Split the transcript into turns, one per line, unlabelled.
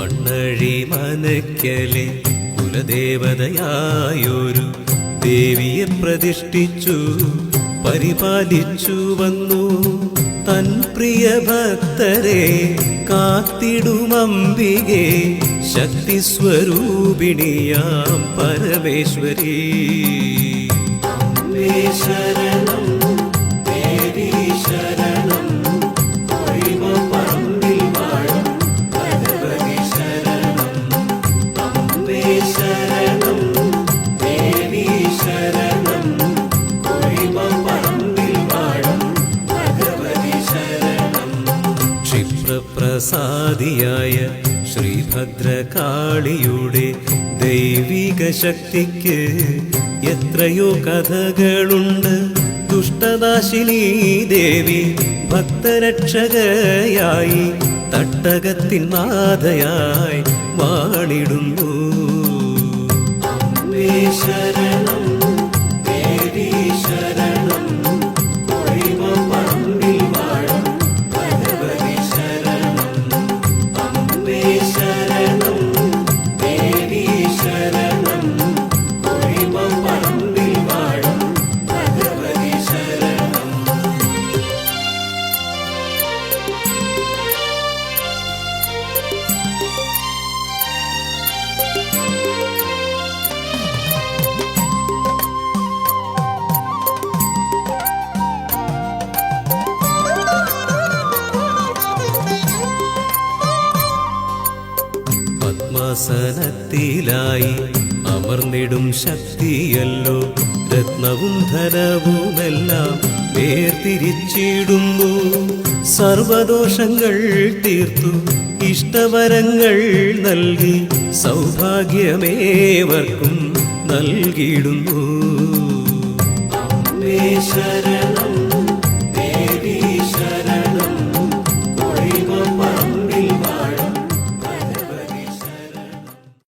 മണ്ണഴി മനക്കലെ കുലദേവതയായൊരു ദേവിയെ പ്രതിഷ്ഠിച്ചു പരിപാലിച്ചു വന്നു. തൻ പ്രിയ ഭക്തരെ കാത്തിടുമംബികെ ശക്തിസ്വരൂപിണിയാം പരമേശ്വരി. അമ്മേ ശരണം, ദേവി ശരണം, ഒഴിമപ്പറമ്പിൽ വാഴും ഭഗവതി ശരണം. അമ്മേ ശരണം, ദേവി ശരണം, ഒഴിമപ്പറമ്പിൽ വാഴും ഭഗവതി ശരണം. ക്ഷിപ്രപ്രസാദിയായ ശ്രീഭദ്രകാളിയുടെ ദൈവിക ശക്തിക്ക് എത്രയോ കഥകളുണ്ട്. ദുഷ്ടനാശിനി ദേവി ഭക്തരക്ഷകയായി തട്ടകത്തിൻ നാഥയായി വാണിടുന്നു. അമ്മേ ശരണം, ദേവി ശരണം, ഒഴിമപ്പറമ്പിൽ വാഴും ഭഗവതി ശരണം. അമ്മേ ശരണം, ദേവി ശരണം, ഒഴിമപ്പറമ്പിൽ വാഴും ഭഗവതി ശരണം. പത്മാസനത്തിലായി അമർന്നിടും ശക്തിയല്ലോ, രത്നവും ധനവുമെല്ലാം വേർതിരിച്ചിടുന്നു. സർവദോഷങ്ങൾ തീർത്തു ഇഷ്ടവരങ്ങൾ നൽകി സൗഭാഗ്യമേവർക്കും നൽകിയിടുന്നു. അമ്മേ ശരണം.